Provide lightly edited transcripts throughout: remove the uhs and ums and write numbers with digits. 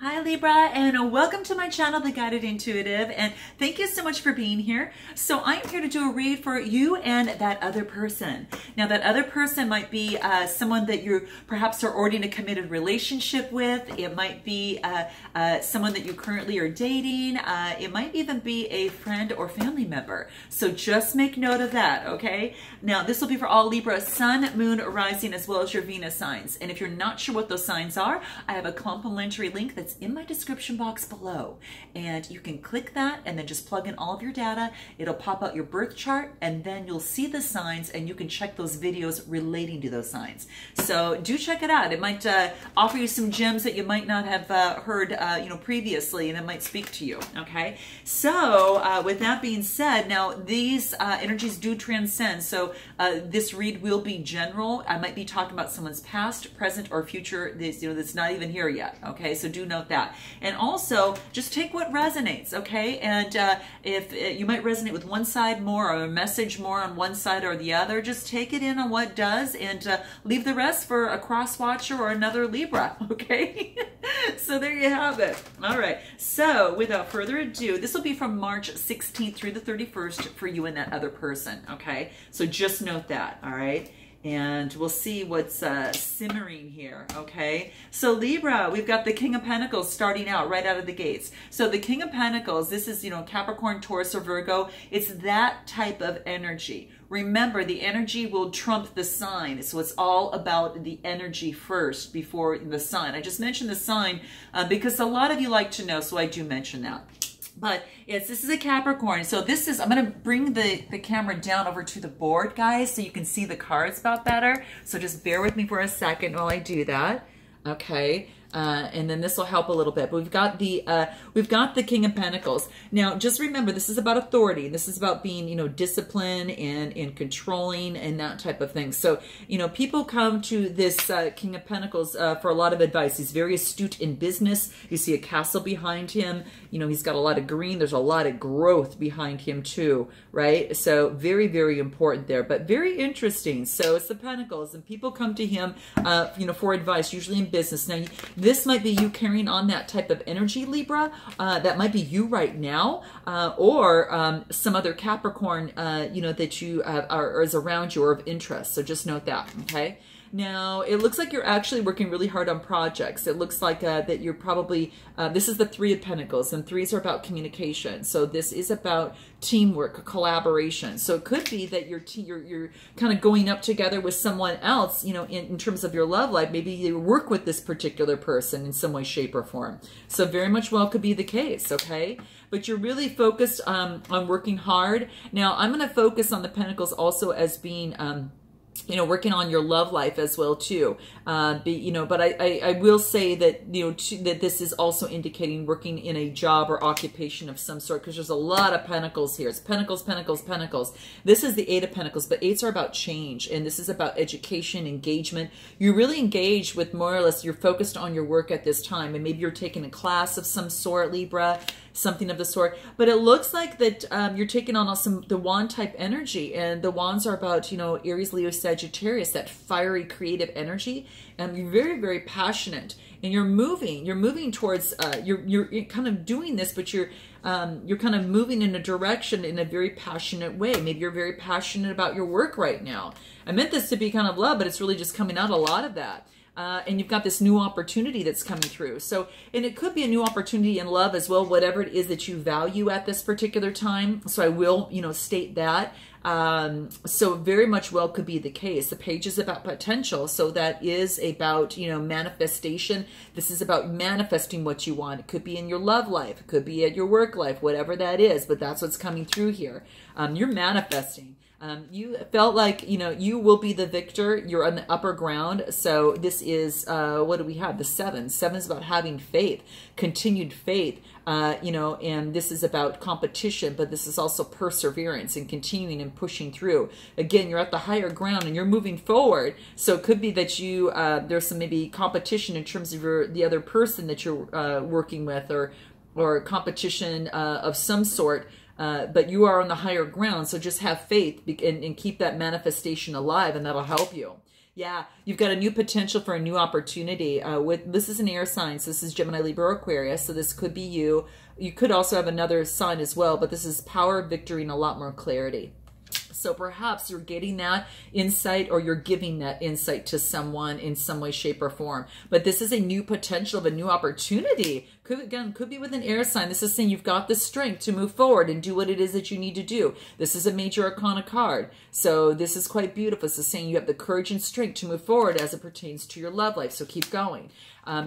Hi Libra, and welcome to my channel, The Guided Intuitive, and thank you so much for being here. So I'm here to do a read for you and that other person. Now that other person might be someone that you perhaps are already in a committed relationship with. It might be someone that you currently are dating. It might even be a friend or family member. So just make note of that, okay? Now this will be for all Libra, Sun, Moon, Rising, as well as your Venus signs. And if you're not sure what those signs are, I have a complimentary link that's in my description box below, and you can click that and then just plug in all of your data. It'll pop out your birth chart, and then you'll see the signs and you can check those videos relating to those signs. So do check it out. It might offer you some gems that you might not have heard previously, and it might speak to you. Okay, so with that being said, now these energies do transcend. So this read will be general. I might be talking about someone's past, present, or future that's not even here yet. Okay, so do note that. And also just take what resonates, okay? And if you might resonate with one side more, or a message more on one side or the other, just take it in on what does, and leave the rest for a cross watcher or another Libra, okay? So there you have it. All right, so without further ado, this will be from March 16th through the 31st for you and that other person, okay? So just note that, all right? And we'll see what's simmering here, okay? So Libra, we've got the King of Pentacles starting out right out of the gates. So the King of Pentacles, this is, Capricorn, Taurus, or Virgo. It's that type of energy. Remember, the energy will trump the sign. So it's all about the energy first before the sign. I just mentioned the sign because a lot of you like to know, so I do mention that. But this is a Capricorn. So this is, I'm going to bring the camera down over to the board, guys, so you can see the cards about better. So just bear with me for a second while I do that. Okay. And then this will help a little bit. But we've got the King of Pentacles. Now, just remember, this is about authority. This is about being, disciplined and controlling and that type of thing. So, people come to this King of Pentacles for a lot of advice. He's very astute in business. You see a castle behind him. He's got a lot of green. There's a lot of growth behind him too, right? So very, very important there, but very interesting. So it's the Pentacles, and people come to him, for advice, usually in business. Now, this might be you carrying on that type of energy, Libra. That might be you right now, or some other Capricorn, that you are is around you or of interest. So just note that, okay? Now, it looks like you're actually working really hard on projects. It looks like that you're probably, this is the Three of Pentacles, and threes are about communication. So this is about teamwork, collaboration. So it could be that you're kind of going up together with someone else, in terms of your love life. Maybe you work with this particular person in some way, shape, or form. So very much well could be the case, okay? But you're really focused on working hard. Now, I'm going to focus on the Pentacles also as being, working on your love life as well too. But I will say that, that this is also indicating working in a job or occupation of some sort, because there's a lot of Pentacles here. It's Pentacles, Pentacles, Pentacles. This is the Eight of Pentacles, but eights are about change, and this is about education, engagement. You're really engaged with more or less, you're focused on your work at this time, and maybe you're taking a class of some sort, Libra, something of the sort. But it looks like that you're taking on the wand type energy, and the wands are about, Aries, Leo, Sagittarius, that fiery creative energy. And you're very, very passionate, and you're moving towards, you're kind of doing this, but you're kind of moving in a direction in a very passionate way. Maybe you're very passionate about your work right now. I meant this to be kind of love, but it's really just coming out a lot of that. And you've got this new opportunity that's coming through. So, and it could be a new opportunity in love as well, whatever it is that you value at this particular time. So I will, state that. So very much well could be the case. The page is about potential. So that is about, manifestation. This is about manifesting what you want. It could be in your love life. It could be at your work life, whatever that is, but that's what's coming through here. You're manifesting. You felt like, you will be the victor. You're on the upper ground. So this is, what do we have? The seven. Seven is about having faith, continued faith, and this is about competition, but this is also perseverance and continuing and pushing through. Again, you're at the higher ground and you're moving forward. So it could be that you, there's some maybe competition in terms of the other person that you're working with, or competition of some sort. But you are on the higher ground, so just have faith and keep that manifestation alive, and that'll help you. Yeah, you've got a new potential for a new opportunity. This is an air sign, so this is Gemini, Libra, or Aquarius, so this could be you. You could also have another sign as well, but this is power, victory, and a lot more clarity. So perhaps you're getting that insight, or you're giving that insight to someone in some way, shape, or form. But this is a new potential of a new opportunity. Could be with an air sign. This is saying you've got the strength to move forward and do what it is that you need to do. This is a major arcana card. So this is quite beautiful. This is saying you have the courage and strength to move forward as it pertains to your love life. So keep going.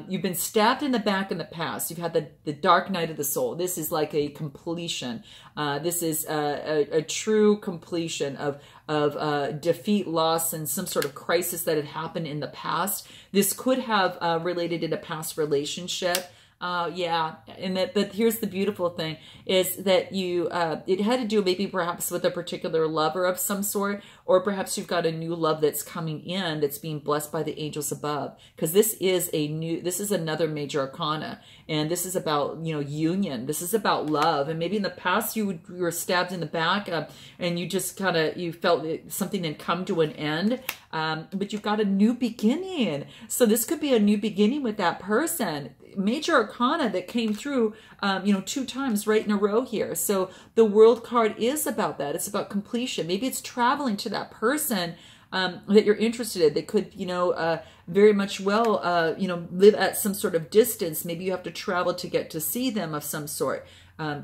You've been stabbed in the back in the past. You've had the dark night of the soul. This is like a completion. This is a true completion of defeat, loss, and some sort of crisis that had happened in the past. This could have related in a past relationship. Yeah, but here's the beautiful thing is that it had to do maybe perhaps with a particular lover of some sort, or perhaps you've got a new love that's coming in that's being blessed by the angels above, because this is another major arcana, and this is about, union. This is about love, and maybe in the past you were stabbed in the back, and you just you felt something had come to an end, but you've got a new beginning. So this could be a new beginning with that person. Major arcana that came through, 2 times right in a row here. So the World card is about that. It's about completion. Maybe it's traveling to that person that you're interested in. They could, very much well, live at some sort of distance. Maybe you have to travel to get to see them of some sort.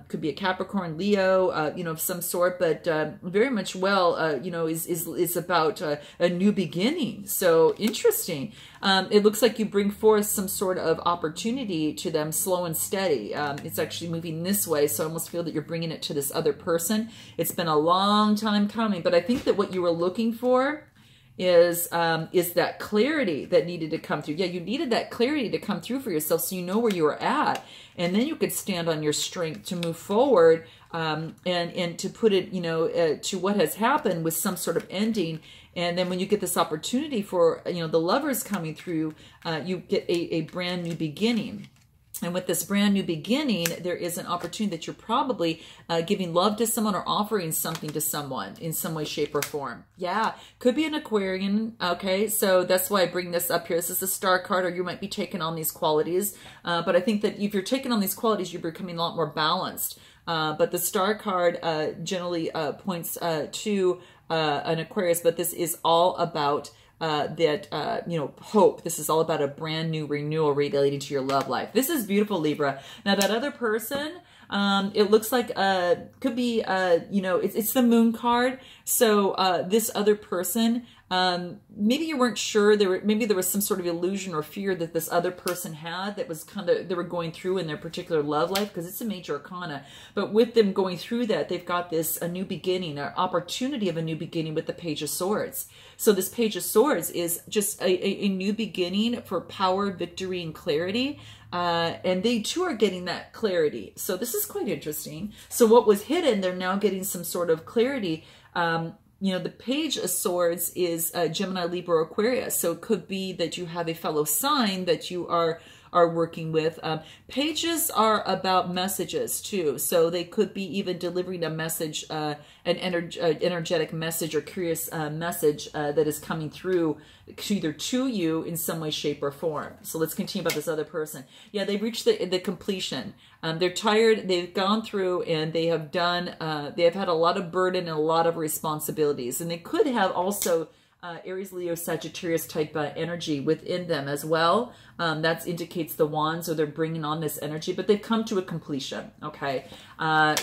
Could be a Capricorn, Leo, of some sort, but very much well, is about a new beginning. So interesting. It looks like you bring forth some sort of opportunity to them, slow and steady. It's actually moving this way, so I almost feel that you're bringing it to this other person. It's been a long time coming, but I think that what you were looking for is that clarity that needed to come through. Yeah, you needed that clarity to come through for yourself, so you know where you were at, and then you could stand on your strength to move forward, and to put it, to what has happened with some sort of ending. And then when you get this opportunity for, the lovers coming through, you get a brand new beginning. And with this brand new beginning, there is an opportunity that you're probably giving love to someone or offering something to someone in some way, shape, or form. Yeah, could be an Aquarian. Okay, so that's why I bring this up here. This is a star card, or you might be taking on these qualities. But I think that if you're taking on these qualities, you're becoming a lot more balanced. But the star card generally points to an Aquarius, but this is all about hope. This is all about a brand new renewal relating to your love life. This is beautiful, Libra. Now that other person, it looks like, could be, it's the Moon card. So, this other person, maybe you weren't sure, maybe there was some sort of illusion or fear that this other person had that was they were going through in their particular love life, because it's a major arcana. But with them going through that, they've got a new beginning, an opportunity of a new beginning with the Page of Swords. So this Page of Swords is just a new beginning for power, victory, and clarity. And they too are getting that clarity. So this is quite interesting. So what was hidden, they're now getting some sort of clarity. The Page of Swords is Gemini, Libra, Aquarius. So it could be that you have a fellow sign that you are working with. Pages are about messages too. So they could be even delivering a message, an energetic message or curious message that is coming through either to you in some way, shape, or form. So let's continue about this other person. Yeah, they've reached the completion. They're tired. They've gone through and they have done, they have had a lot of burden and a lot of responsibilities. And they could have also Aries, Leo, Sagittarius type energy within them as well. That indicates the wands, or they're bringing on this energy, but they've come to a completion, okay?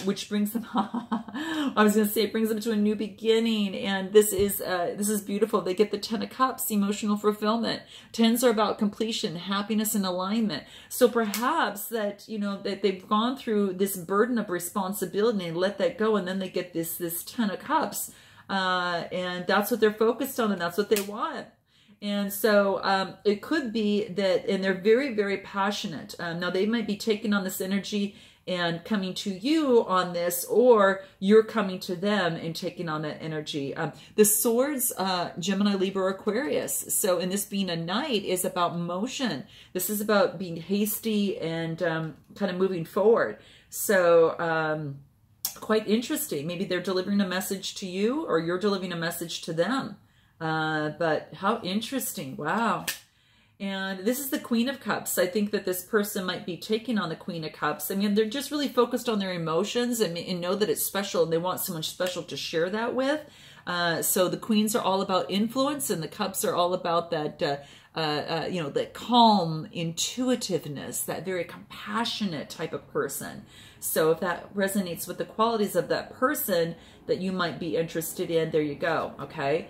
Which brings them, I was going to say, it brings them to a new beginning, and this is beautiful. They get the 10 of Cups, emotional fulfillment. 10s are about completion, happiness, and alignment. So perhaps that, that they've gone through this burden of responsibility and let that go, and then they get this 10 of Cups. And that's what they're focused on, and that's what they want. And so it could be that, and they're very, very passionate. Now they might be taking on this energy and coming to you on this, or you're coming to them and taking on that energy. The Swords, Gemini, Libra, Aquarius. So, and this being a Knight is about motion. This is about being hasty and kind of moving forward. So, quite interesting. Maybe they're delivering a message to you, or you're delivering a message to them. But how interesting. Wow. And this is the Queen of Cups. I think that this person might be taking on the Queen of Cups. I mean, they're just really focused on their emotions and know that it's special, and they want someone special to share that with. So the Queens are all about influence, and the Cups are all about that, you know, that calm intuitiveness, that very compassionate type of person. So if that resonates with the qualities of that person that you might be interested in, there you go, okay?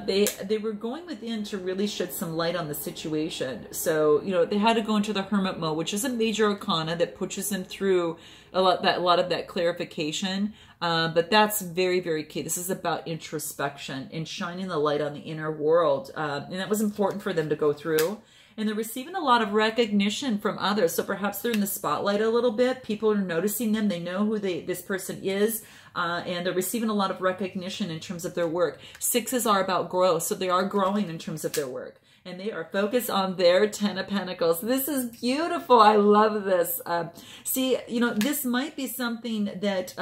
They were going within to really shed some light on the situation. So, you know, they had to go into the hermit mode, which is a major arcana that pushes them through a lot of that clarification. But that's very, very key. This is about introspection and shining the light on the inner world. And that was important for them to go through. And they're receiving a lot of recognition from others. So perhaps they're in the spotlight a little bit. People are noticing them. They know who this person is. And they're receiving a lot of recognition in terms of their work. Sixes are about growth. So they are growing in terms of their work. And they are focused on their 10 of Pentacles. This is beautiful. I love this. See, you know, this might be something that,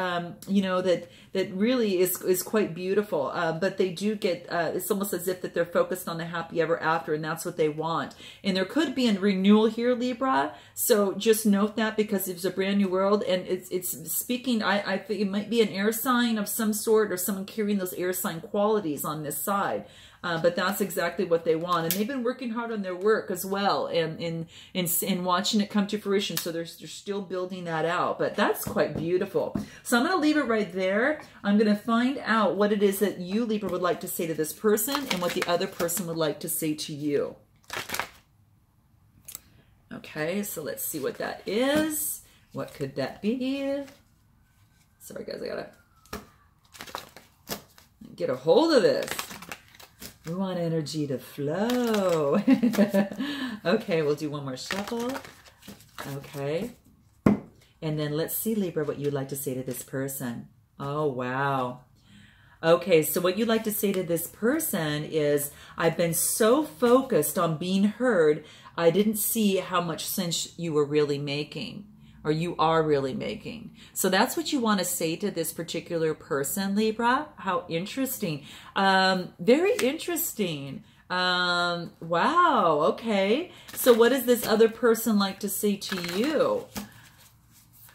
you know, that really is quite beautiful. But they do get, it's almost as if that they're focused on the happy ever after, and that's what they want. And there could be a renewal here, Libra. So just note that, because it's a brand new world, and it's speaking, I think it might be an air sign of some sort, or someone carrying those air sign qualities on this side. But that's exactly what they want. And they've been working hard on their work as well, and in watching it come to fruition. So they're still building that out. But that's quite beautiful. So I'm going to leave it right there. I'm going to find out what it is that you, Libra, would like to say to this person, and what the other person would like to say to you. Okay, so let's see what that is. What could that be? Sorry, guys, I got to get a hold of this. We want energy to flow. Okay, we'll do one more shuffle. Okay. And then let's see, Libra, what you'd like to say to this person. Oh, wow. Okay, so what you'd like to say to this person is, I've been so focused on being heard, I didn't see how much sense you were really making. Or you are really making. So that's what you want to say to this particular person, Libra. How interesting. Very interesting. Wow. Okay. So what does this other person like to say to you?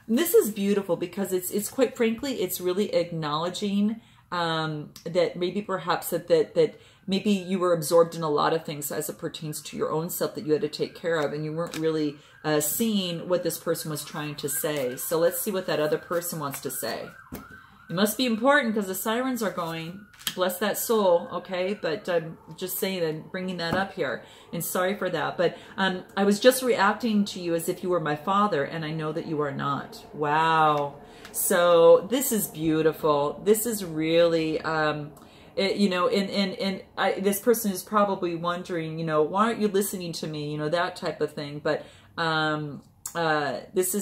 And this is beautiful, because it's quite frankly, it's really acknowledging that maybe perhaps that maybe you were absorbed in a lot of things as it pertains to your own self that you had to take care of, and you weren't really seeing what this person was trying to say. So let's see what that other person wants to say. It must be important, because the sirens are going. Bless that soul, okay? But I'm just saying and bringing that up here. And sorry for that. But I was just reacting to you as if you were my father, and I know that you are not. Wow. So this is beautiful. This is really... you know, this person is probably wondering, you know, why aren't you listening to me? You know, that type of thing. But this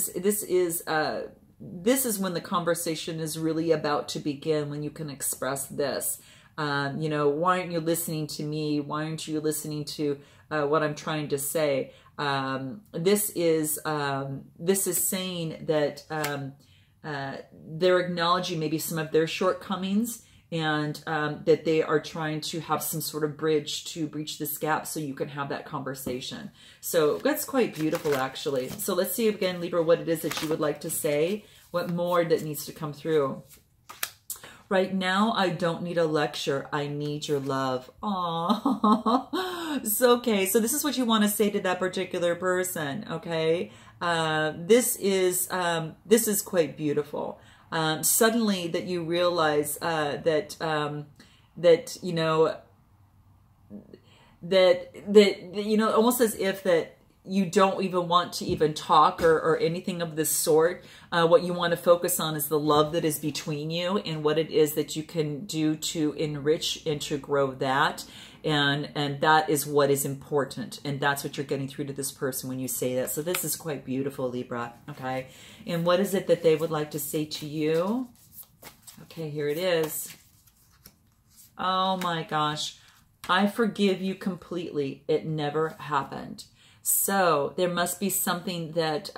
is when the conversation is really about to begin, when you can express this. You know, why aren't you listening to me? Why aren't you listening to what I'm trying to say? This is saying that they're acknowledging maybe some of their shortcomings, and that they are trying to have some sort of bridge to breach this gap so you can have that conversation. So that's quite beautiful, actually. So let's see again, Libra, what it is that you would like to say, what more that needs to come through. Right now, I don't need a lecture. I need your love. Aww. So, okay, so this is what you want to say to that particular person, okay? This is quite beautiful. Suddenly that you realize that you know, that you know, almost as if that you don't even want to even talk or anything of this sort. What you want to focus on is the love that is between you, and what it is that you can do to enrich and to grow that. And that is what is important. And that's what you're getting through to this person when you say that. So this is quite beautiful, Libra. Okay. And what is it that they would like to say to you? Okay, here it is. Oh my gosh. I forgive you completely. It never happened. So there must be something that,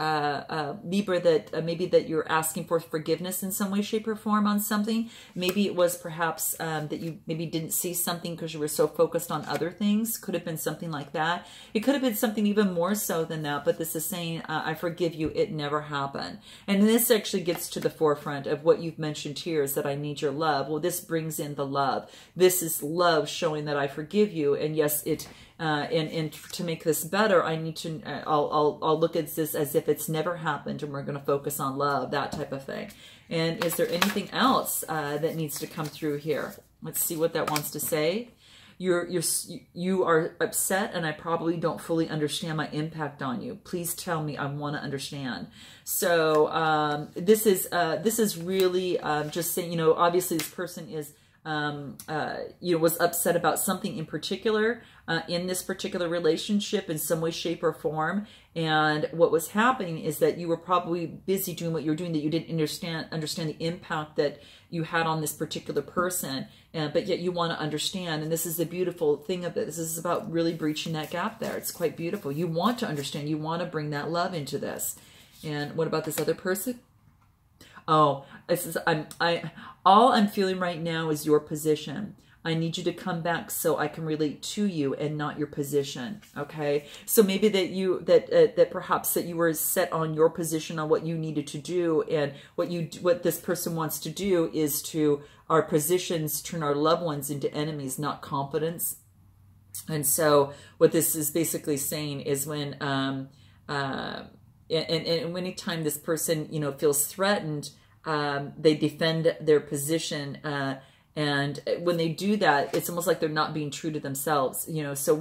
Libra, that maybe that you're asking for forgiveness in some way, shape, or form on something. Maybe it was perhaps that you maybe didn't see something because you were so focused on other things. Could have been something like that. It could have been something even more so than that, but this is saying, I forgive you, it never happened. And this actually gets to the forefront of what you've mentioned here, is that I need your love. Well, this brings in the love. This is love showing that I forgive you. And yes, it... and to make this better, I need to, I'll look at this as if it's never happened, and we're going to focus on love, that type of thing. And is there anything else that needs to come through here? Let's see what that wants to say. You are upset, and I probably don't fully understand my impact on you. Please tell me. I want to understand. So this is really just saying, obviously this person is, was upset about something in particular in this particular relationship in some way, shape, or form. And what was happening is that you were probably busy doing what you were doing, that you didn't understand the impact that you had on this particular person, but yet you want to understand. And this is the beautiful thing of it. This is about really breaching that gap there. It's quite beautiful. You want to understand. You want to bring that love into this. And what about this other person? Oh, this is, all I'm feeling right now is your position. I need you to come back so I can relate to you and not your position. Okay. So maybe that that perhaps that you were set on your position on what you needed to do, and what this person wants to do is to our positions turn our loved ones into enemies, not confidence. And so what this is basically saying is when, and anytime this person, feels threatened, they defend their position, and when they do that, it's almost like they're not being true to themselves, So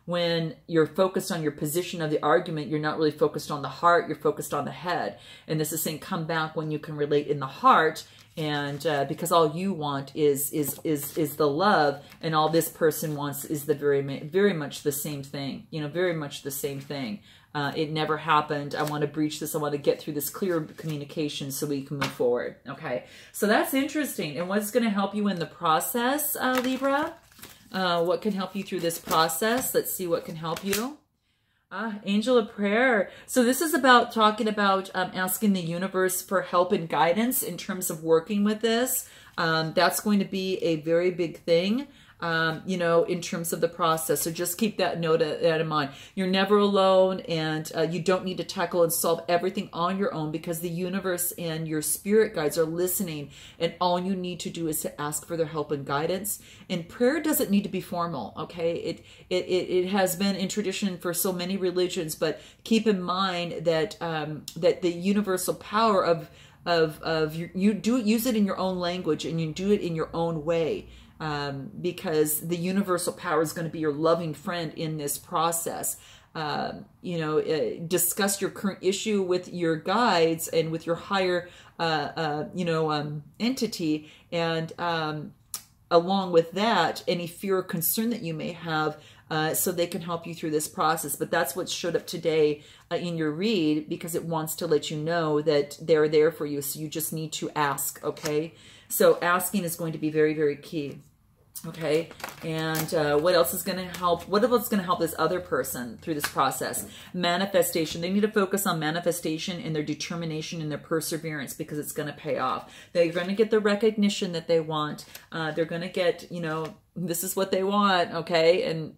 when you're focused on your position of the argument, you're not really focused on the heart, you're focused on the head. And this is saying, come back when you can relate in the heart, and because all you want is the love, and all this person wants is the very much the same thing, very much the same thing. It never happened. I want to breach this. I want to get through this clear communication so we can move forward. Okay, so that's interesting. And what's going to help you in the process, Libra? What can help you through this process? Let's see what can help you. Angel of prayer. So this is about talking about asking the universe for help and guidance in terms of working with this. That's going to be a very big thing. In terms of the process. So just keep that in mind. You're never alone, and you don't need to tackle and solve everything on your own, because the universe and your spirit guides are listening, and all you need to do is to ask for their help and guidance. And prayer doesn't need to be formal, okay? It has been in tradition for so many religions, but keep in mind that that the universal power of you do use it in your own language, and you do it in your own way. Because the universal power is going to be your loving friend in this process. Discuss your current issue with your guides and with your higher, entity. And along with that, any fear or concern that you may have, so they can help you through this process. But that's what showed up today in your read, because it wants to let you know that they're there for you. So you just need to ask, okay? So asking is going to be very, very key. Okay, and what else is going to help? What else is going to help this other person through this process? Manifestation. They need to focus on manifestation and their determination and their perseverance, because it's going to pay off. They're going to get the recognition that they want. They're going to get, this is what they want, okay? And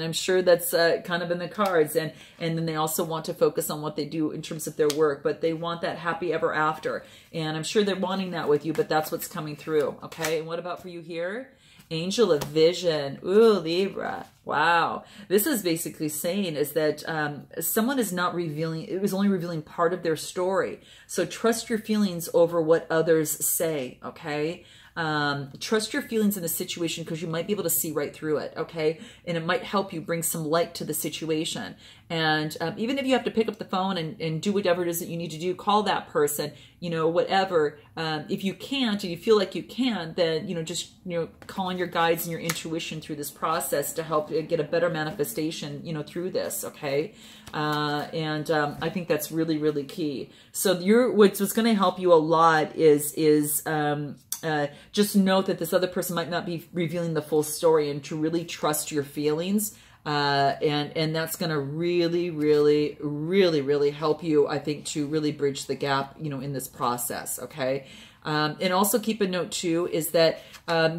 I'm sure that's kind of in the cards. And then they also want to focus on what they do in terms of their work, but they want that happy ever after. And I'm sure they're wanting that with you, but that's what's coming through, okay? And what about for you here? Angel of vision. Ooh, Libra. Wow. This is basically saying is that someone is not revealing, it was only revealing part of their story. So trust your feelings over what others say, okay? Trust your feelings in the situation, because you might be able to see right through it, okay? And it might help you bring some light to the situation. And even if you have to pick up the phone and do whatever it is that you need to do, call that person, whatever. If you can't, or you feel like you can, then, just, call on your guides and your intuition through this process to help get a better manifestation, through this, okay? I think that's really, really key. So what's going to help you a lot is just note that this other person might not be revealing the full story, and to really trust your feelings. And that's going to really, really, really, really help you, I think, to really bridge the gap, you know, in this process. Okay. And also keep a note too, is that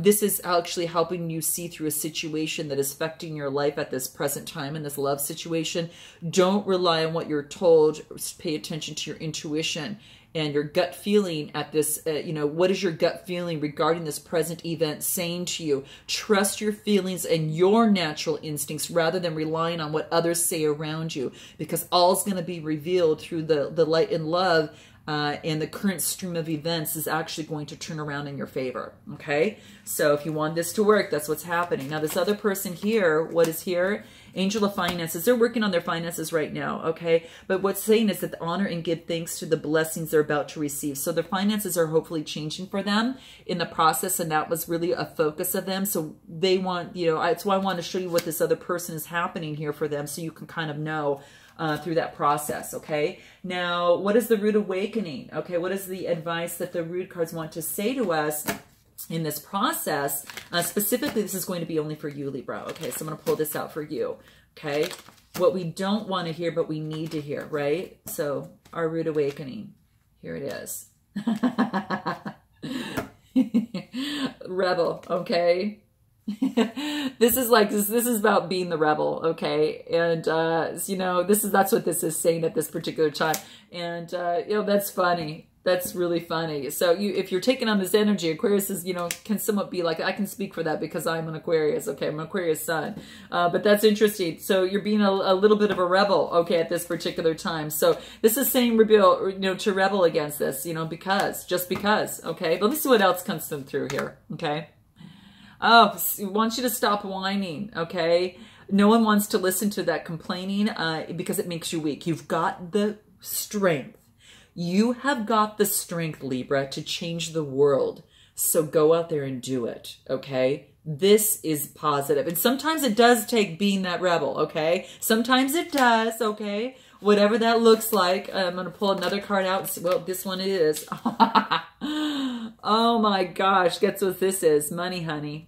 this is actually helping you see through a situation that is affecting your life at this present time in this love situation. Don't rely on what you're told. Pay attention to your intuition and your gut feeling at this, you know, what is your gut feeling regarding this present event saying to you? Trust your feelings and your natural instincts rather than relying on what others say around you, because all's going to be revealed through the light and love. And the current stream of events is actually going to turn around in your favor. Okay. So if you want this to work, that's what's happening. Now, this other person here, what is here? Angel of Finances. They're working on their finances right now. Okay. But what's saying is that honor and give thanks to the blessings they're about to receive. So their finances are hopefully changing for them in the process. And that was really a focus of them. So they want, you know, that's why I want to show you what this other person is happening here for them. So you can kind of know through that process. Okay. Now, what is the root awakening? Okay. What is the advice that the root cards want to say to us in this process? Specifically, this is going to be only for you, Libra. Okay. So I'm going to pull this out for you. Okay. What we don't want to hear, but we need to hear, right? So our root awakening, here it is. Rebel. Okay. This is about being the rebel, okay? And you know, that's what this is saying at this particular time. And you know, that's funny. That's really funny. So if you're taking on this energy, Aquarius is, you know, can somewhat be like, I can speak for that because I'm an Aquarius, okay? I'm an Aquarius sun. But that's interesting. So you're being a little bit of a rebel, okay, at this particular time. So this is saying rebel, you know, to rebel against this, you know, just because, okay? But let me see what else comes through here, okay? Oh, I want you to stop whining, okay? No one wants to listen to that complaining because it makes you weak. You've got the strength. You have got the strength, Libra, to change the world. So go out there and do it, okay? This is positive. And sometimes it does take being that rebel, okay? Sometimes it does, okay? Whatever that looks like. I'm going to pull another card out and see, well, this one it is. Oh my gosh, guess what this is? Money, honey.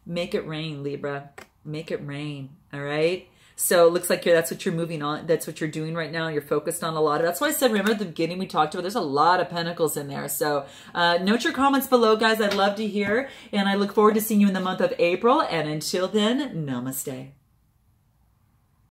Make it rain, Libra. Make it rain, all right? So it looks like that's what you're moving on. That's what you're doing right now. You're focused on a lot of, that's why I said, remember at the beginning we talked about, there's a lot of pentacles in there. So note your comments below, guys. I'd love to hear. And I look forward to seeing you in the month of April. And until then, namaste.